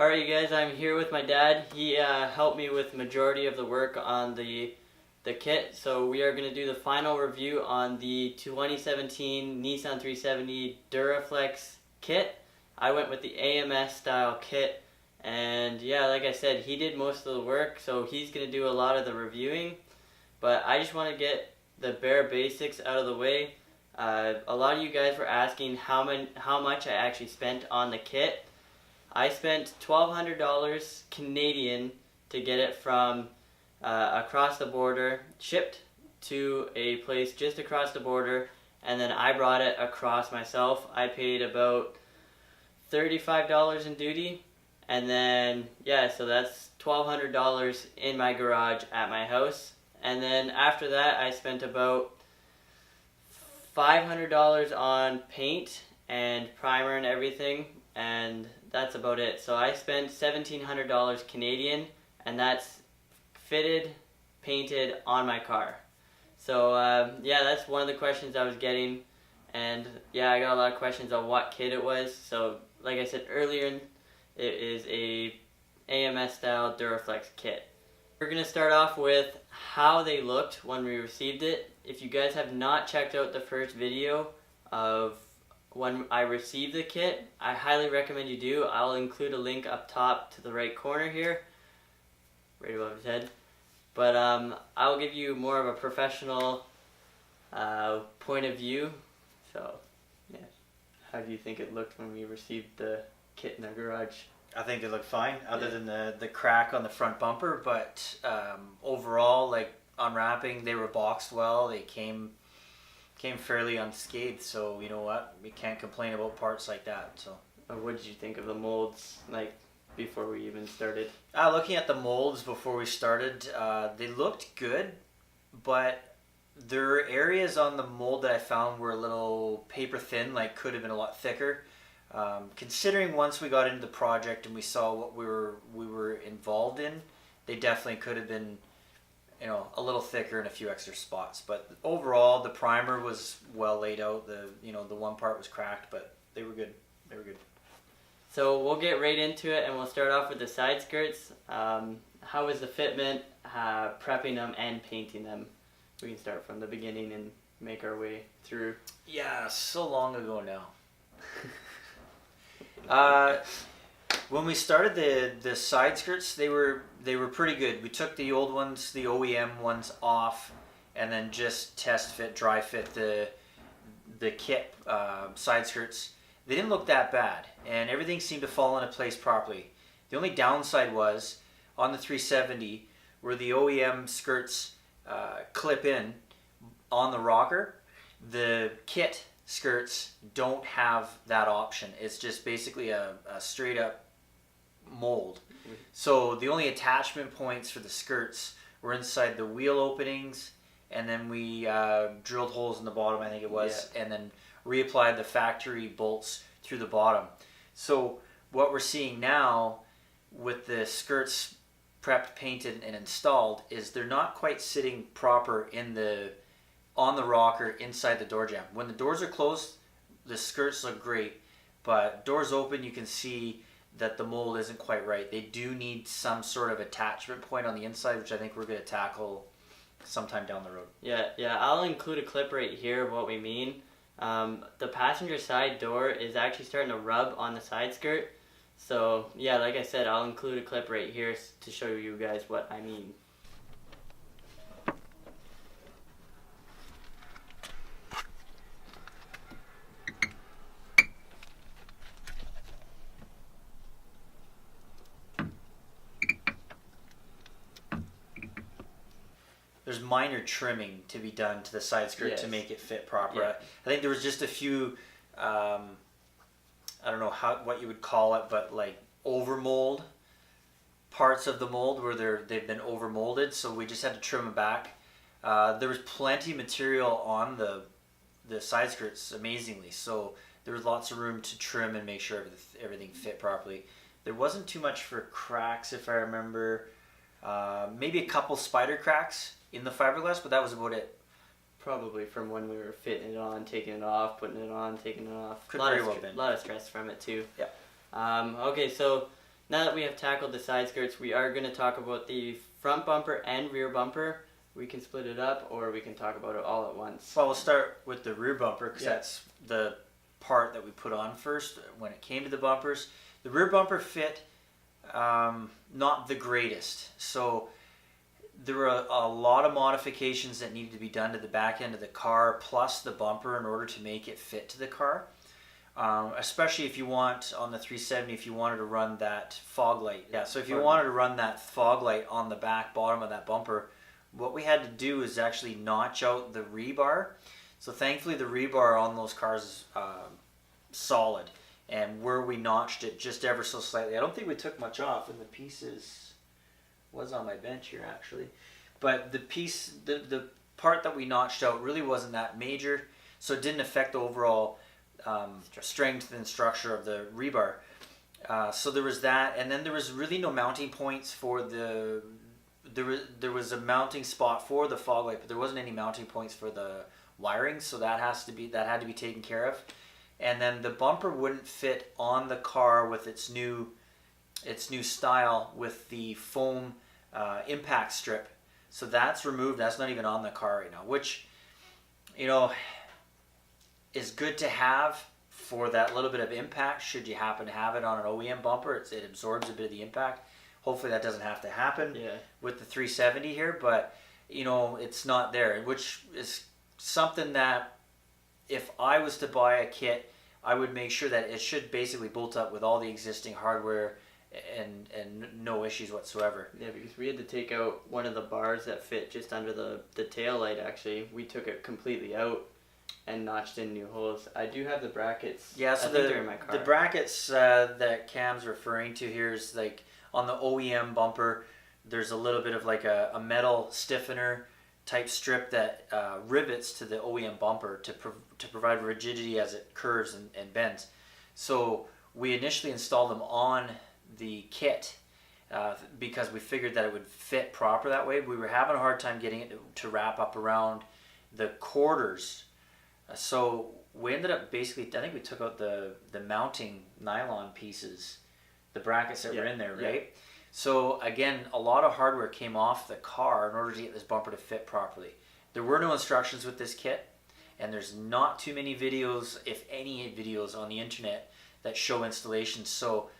Alright, you guys, I'm here with my dad. He helped me with majority of the work on the kit. So we are going to do the final review on the 2017 Nissan 370 Duraflex kit. I went with the AMS style kit, and yeah, like I said, he did most of the work, so he's going to do a lot of the reviewing. But I just want to get the bare basics out of the way. A lot of you guys were asking how much I actually spent on the kit. I spent $1,200 Canadian to get it from across the border, shipped to a place just across the border, and then I brought it across myself. I paid about $35 in duty, and then yeah, so that's $1,200 in my garage at my house. And then after that, I spent about $500 on paint and primer and everything, and that's about it. So I spent $1,700 Canadian, and that's fitted, painted on my car. So yeah, that's one of the questions I was getting, and yeah, I got a lot of questions on what kit it was. So like I said earlier, it is a AMS style Duraflex kit. We're going to start off with how they looked when we received it. If you guys have not checked out the first video of when I received the kit, I highly recommend you do. I'll include a link up top to the right corner here, right above his head. But I'll give you more of a professional point of view. So, yeah. How do you think it looked when we received the kit in our garage? I think it looked fine, other than the crack on the front bumper. But overall, like unwrapping, they were boxed well. They came fairly unscathed, so you know what, we can't complain about parts like that. So what did you think of the molds, like before we even started? Looking at the molds before we started, they looked good, but there were areas on the mold that I found were a little paper thin, like could have been a lot thicker. Considering once we got into the project and we saw what we were involved in, they definitely could have been, you know, a little thicker in a few extra spots. But overall, the primer was well laid out. The one part was cracked, but they were good. They were good. So we'll get right into it, and we'll start off with the side skirts. How was the fitment, prepping them and painting them? We can start from the beginning and make our way through. Yeah, so long ago now. When we started the side skirts, they were pretty good. We took the old ones, the OEM ones off, and then just test fit, dry fit the kit side skirts. They didn't look that bad, and everything seemed to fall into place properly. The only downside was on the 370 where the OEM skirts clip in on the rocker. The kit skirts don't have that option. It's just basically a straight up mold. So the only attachment points for the skirts were inside the wheel openings, and then we drilled holes in the bottom, I think it was, and then reapplied the factory bolts through the bottom. So what we're seeing now with the skirts prepped, painted, and installed is they're not quite sitting proper on the rocker inside the door jamb. When the doors are closed, the skirts look great, but doors open, you can see that the mold isn't quite right. They do need some sort of attachment point on the inside, which I think we're going to tackle sometime down the road. Yeah, I'll include a clip right here of what we mean. The passenger side door is actually starting to rub on the side skirt. So yeah, like I said, I'll include a clip right here to show you guys what I mean. There's minor trimming to be done to the side skirt to make it fit proper. Yeah. I think there was just a few, I don't know what you would call it, but like overmold parts of the mold where they've been overmolded, so we just had to trim them back. There was plenty of material on the side skirts, amazingly, so there was lots of room to trim and make sure everything fit properly. There wasn't too much for cracks, if I remember. Maybe a couple spider cracks in the fiberglass, but that was about it. Probably from when we were fitting it on, taking it off, putting it on, taking it off. Could very well been. A lot of stress from it too. Yeah. Okay, so now that we have tackled the side skirts, we are going to talk about the front bumper and rear bumper. We can split it up, or we can talk about it all at once. Well, we'll start with the rear bumper because that's the part that we put on first when it came to the bumpers. The rear bumper fit not the greatest. So there were a lot of modifications that needed to be done to the back end of the car plus the bumper in order to make it fit to the car. Especially if you want, on the 370, if you wanted to run that fog light. Yeah, so if you wanted to run that fog light on the back bottom of that bumper, what we had to do is actually notch out the rebar. So thankfully the rebar on those cars is solid. And where we notched it just ever so slightly, I don't think we took much off, and the pieces was on my bench here actually. But the piece, the part that we notched out really wasn't that major, so it didn't affect the overall strength and structure of the rebar. So there was that, and then there was really no mounting points for the. There was a mounting spot for the fog light, but there wasn't any mounting points for the wiring, so that had to be taken care of. And then the bumper wouldn't fit on the car with its new style with the foam impact strip. So that's removed. That's not even on the car right now, which, you know, is good to have for that little bit of impact should you happen to have it on an OEM bumper. It absorbs a bit of the impact. Hopefully that doesn't have to happen with the 370 here, but you know, it's not there, which is something that if I was to buy a kit, I would make sure that it should basically bolt up with all the existing hardware and no issues whatsoever. Yeah, because we had to take out one of the bars that fit just under the tail light. Actually, we took it completely out and notched in new holes. I do have the brackets. Yeah, so I think they're in my car. The brackets that Cam's referring to here is like on the OEM bumper, there's a little bit of like a metal stiffener type strip that rivets to the OEM bumper to provide rigidity as it curves and bends. So we initially installed them on the kit because we figured that it would fit proper that way. We were having a hard time getting it to wrap up around the quarters. So we ended up basically, I think we took out the mounting nylon pieces, the brackets that were in there, right? Yeah. So again, a lot of hardware came off the car in order to get this bumper to fit properly. There were no instructions with this kit, and there's not too many videos, if any videos, on the internet that show installations. So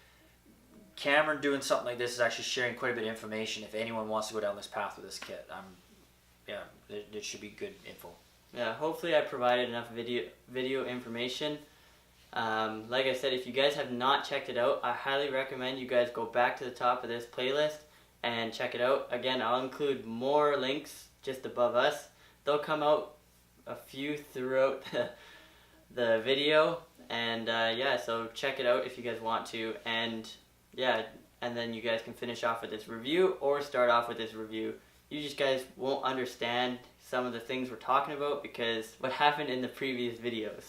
Cameron doing something like this is actually sharing quite a bit of information if anyone wants to go down this path with this kit. It should be good info. Yeah, hopefully I provided enough video information. Like I said, if you guys have not checked it out, I highly recommend you guys go back to the top of this playlist and check it out. Again, I'll include more links just above us. They'll come out a few throughout the video, and yeah, so check it out if you guys want to, and yeah, and then you guys can finish off with this review or start off with this review. You just guys won't understand some of the things we're talking about because what happened in the previous videos.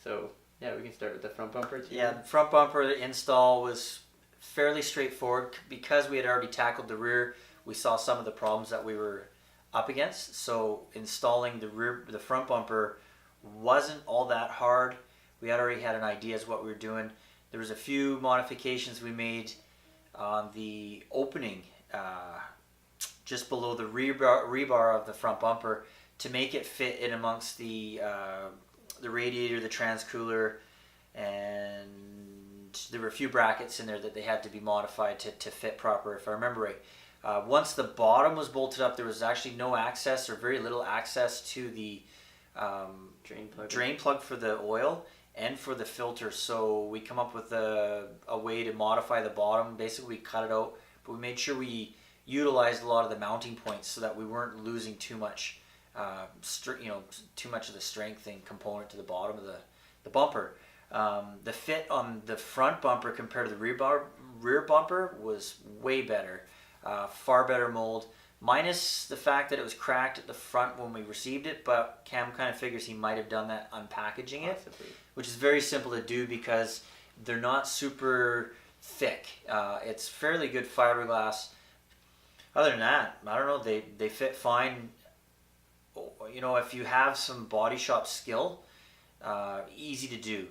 So yeah, we can start with the front bumper too. Yeah, the front bumper install was fairly straightforward because we had already tackled the rear. We saw some of the problems that we were up against, so installing the front bumper wasn't all that hard. We had already had an idea as what we were doing. There was a few modifications we made on the opening just below the rebar of the front bumper to make it fit in amongst the radiator, the transcooler, and there were a few brackets in there that they had to be modified to fit proper, if I remember right. Once the bottom was bolted up, there was actually no access or very little access to the drain plug for the oil and for the filter. So we come up with a way to modify the bottom. Basically, we cut it out, but we made sure we utilized a lot of the mounting points so that we weren't losing too much, too much of the strength and component to the bottom of the bumper. The fit on the front bumper compared to the rear bumper was way better, far better mold, minus the fact that it was cracked at the front when we received it, but Cam kind of figures he might have done that unpackaging it, which is very simple to do because they're not super thick. It's fairly good fiberglass. Other than that, I don't know, they fit fine. You know, if you have some body shop skill, easy to do.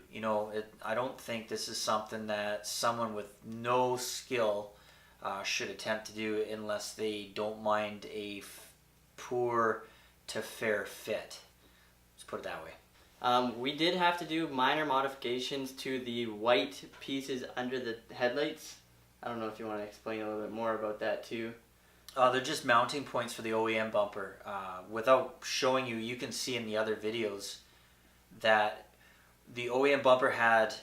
I don't think this is something that someone with no skill should attempt to do unless they don't mind a poor to fair fit. Let's put it that way. We did have to do minor modifications to the white pieces under the headlights. I don't know if you want to explain a little bit more about that too. They're just mounting points for the OEM bumper. Without showing you, you can see in the other videos that the OEM bumper had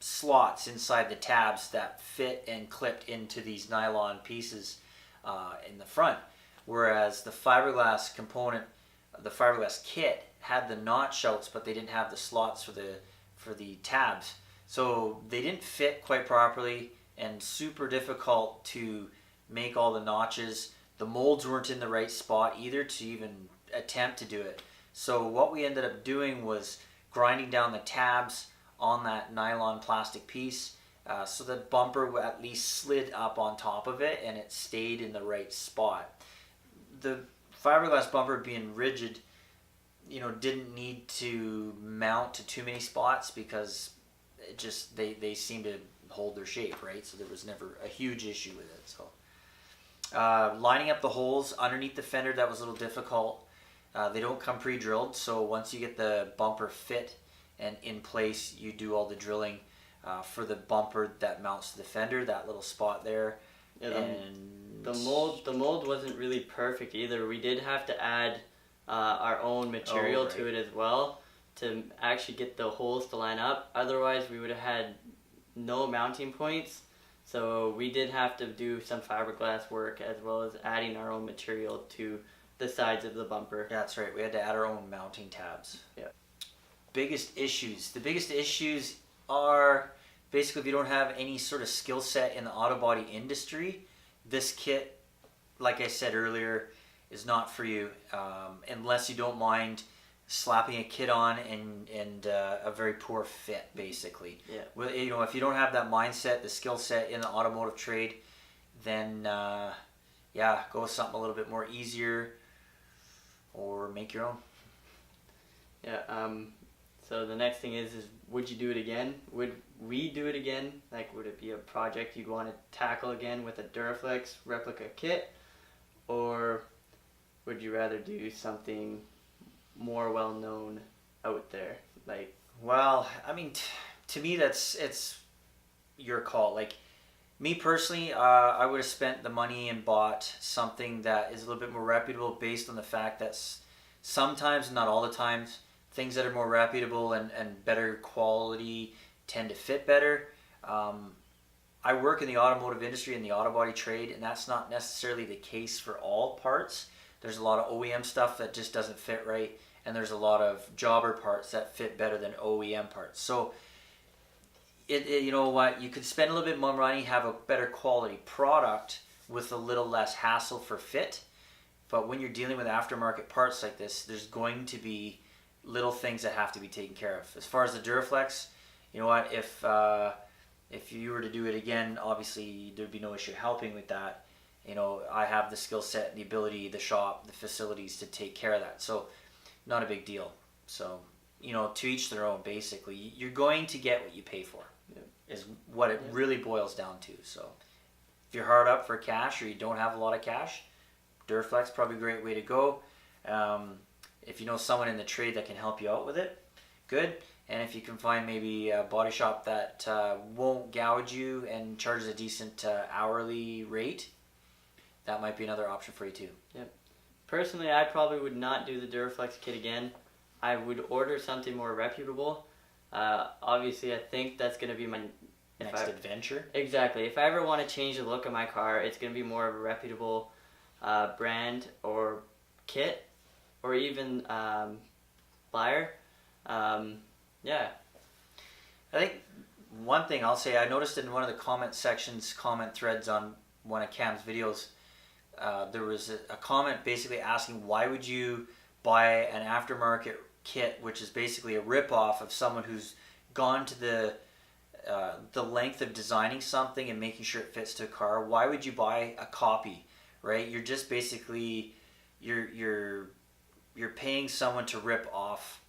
slots inside the tabs that fit and clipped into these nylon pieces in the front, whereas the fiberglass component, the fiberglass kit, had the notch outs, but they didn't have the slots for the tabs, so they didn't fit quite properly and super difficult to make all the notches. The molds weren't in the right spot either to even attempt to do it. So what we ended up doing was grinding down the tabs on that nylon plastic piece so the bumper at least slid up on top of it and it stayed in the right spot. The fiberglass bumper being rigid, didn't need to mount to too many spots because it just they seem to hold their shape, right? So there was never a huge issue with it. So lining up the holes underneath the fender, that was a little difficult. They don't come pre-drilled, so once you get the bumper fit and in place, you do all the drilling for the bumper that mounts to the fender, that little spot there. Yeah, the mold wasn't really perfect either. We did have to add our own material to it as well to actually get the holes to line up. Otherwise, we would have had no mounting points. So we did have to do some fiberglass work as well as adding our own material to the sides of the bumper. Yeah, that's right. We had to add our own mounting tabs. Yeah. Biggest issues. The biggest issues are basically if you don't have any sort of skill set in the auto body industry, this kit, like I said earlier, is not for you unless you don't mind slapping a kit on and a very poor fit, basically. Yeah. Well, if you don't have that mindset, the skill set in the automotive trade, then go with something a little bit more easier or make your own. Yeah. So the next thing is would you do it again? Would we do it again? Like, would it be a project you'd want to tackle again with a Duraflex replica kit, or would you rather do something more well known out there? Like, well, I mean, to me, it's your call. Like, me personally, I would have spent the money and bought something that is a little bit more reputable, based on the fact that sometimes, not all the times, things that are more reputable and better quality tend to fit better. I work in the automotive industry, in the auto body trade, and that's not necessarily the case for all parts. There's a lot of OEM stuff that just doesn't fit right, and there's a lot of jobber parts that fit better than OEM parts. So, you know what, you could spend a little bit more money, have a better quality product with a little less hassle for fit. But when you're dealing with aftermarket parts like this, there's going to be little things that have to be taken care of. As far as the Duraflex, you know what, if you were to do it again, obviously there'd be no issue helping with that. I have the skill set, the ability, the shop, the facilities to take care of that. So not a big deal. So, to each their own, basically. You're going to get what you pay for, is what it really boils down to. So if you're hard up for cash or you don't have a lot of cash, Duraflex probably a great way to go. If you know someone in the trade that can help you out with it, good. And if you can find maybe a body shop that won't gouge you and charges a decent hourly rate, that might be another option for you too. Yep. Personally, I probably would not do the Duraflex kit again. I would order something more reputable. Obviously, I think that's going to be my next adventure. Exactly. If I ever want to change the look of my car, it's going to be more of a reputable brand or kit, or even buyer. Yeah. I think one thing I'll say, I noticed in one of the comment threads on one of Cam's videos, there was a comment basically asking, why would you buy an aftermarket kit, which is basically a rip-off of someone who's gone to the length of designing something and making sure it fits to a car. Why would you buy a copy, right? You're just basically, you're paying someone to rip off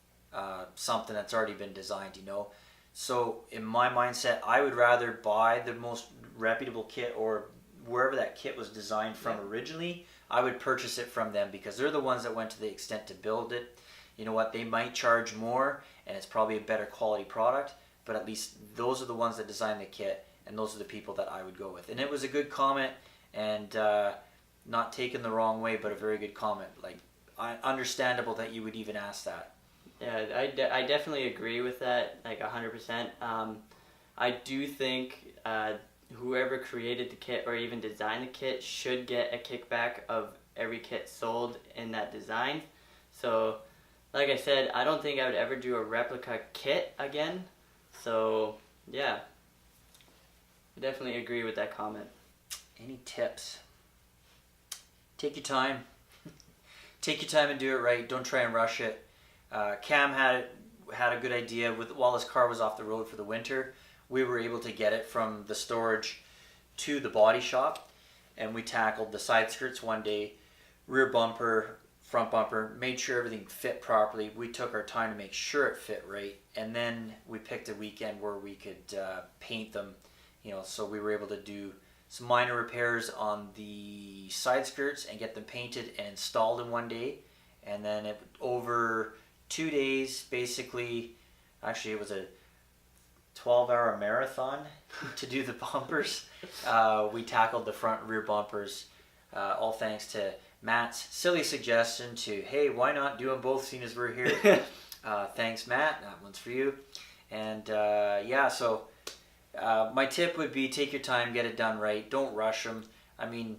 something that's already been designed, you know. So in my mindset, I would rather buy the most reputable kit, or wherever that kit was designed from originally, I would purchase it from them, because they're the ones that went to the extent to build it. You know what, they might charge more and it's probably a better quality product, but at least those are the ones that designed the kit, and those are the people that I would go with. And it was a good comment, and not taken the wrong way, but a very good comment. Like, understandable that you would even ask that. Yeah, I definitely agree with that, like 100%. I do think whoever created the kit or even designed the kit should get a kickback of every kit sold in that design. So, like I said, I don't think I would ever do a replica kit again. So, yeah, I definitely agree with that comment. Any tips? Take your time. Take your time and do it right. Don't try and rush it. Cam had a good idea while his car was off the road for the winter. We were able to get it from the storage to the body shop, and we tackled the side skirts one day, rear bumper, front bumper, made sure everything fit properly. We took our time to make sure it fit right, and then we picked a weekend where we could paint them, you know. So we were able to do some minor repairs on the side skirts and get them painted and installed in one day. And then over 2 days, basically, actually it was a 12-hour marathon to do the bumpers. We tackled the front and rear bumpers, all thanks to Matt's silly suggestion to, hey, why not do them both seeing as we're here? Thanks, Matt. That one's for you. And yeah, so my tip would be, take your time, get it done right. Don't rush them. I mean,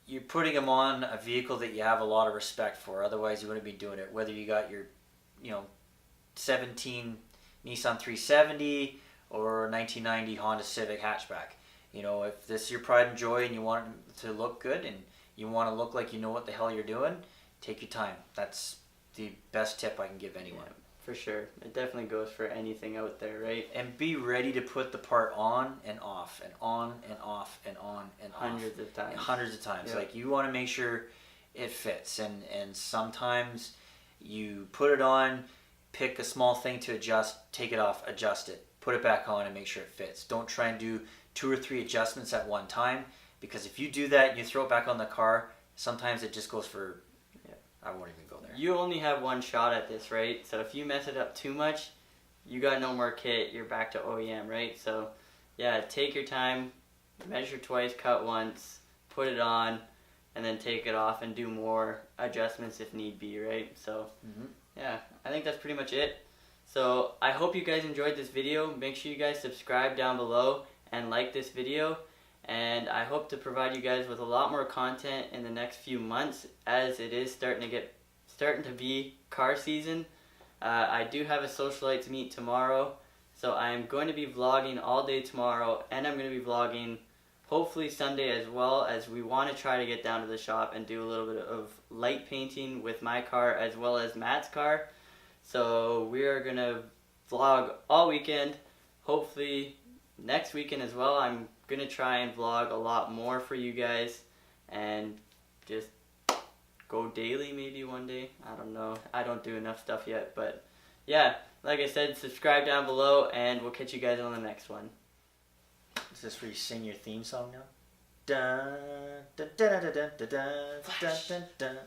you're putting them on a vehicle that you have a lot of respect for. Otherwise, you wouldn't be doing it. Whether you got your, 17 Nissan 370 or 1990 Honda Civic hatchback. If this is your pride and joy and you want it to look good and you want to look like you know what the hell you're doing, take your time. That's the best tip I can give anyone. Yeah, for sure. It definitely goes for anything out there, right? And be ready to put the part on and off and on and off and on and off. Hundreds of times. Hundreds of times. Yep. Like, you want to make sure it fits. And sometimes you put it on, pick a small thing to adjust, take it off, adjust it, put it back on and make sure it fits. Don't try and do 2 or 3 adjustments at one time, because if you do that and you throw it back on the car, sometimes it just goes for, I won't even go there. You only have one shot at this, right? So if you mess it up too much, you got no more kit, you're back to OEM, right? So yeah, take your time, measure twice, cut once, put it on, and then take it off and do more adjustments if need be, right? So yeah, I think that's pretty much it. So I hope you guys enjoyed this video. Make sure you guys subscribe down below and like this video. And I hope to provide you guys with a lot more content in the next few months, as it is starting to be car season. I do have a socialites meet tomorrow, so I am going to be vlogging all day tomorrow, and I'm going to be vlogging hopefully Sunday as well, as we want to try to get down to the shop and do a little bit of light painting with my car as well as Matt's car. So we are going to vlog all weekend. Hopefully next weekend as well, I'm going to try and vlog a lot more for you guys and just go daily maybe one day. I don't know. I don't do enough stuff yet, but yeah, like I said, subscribe down below and we'll catch you guys on the next one. Is this where you sing your theme song now? Dun, dun, dun, dun, dun, dun, dun, dun, dun, dun.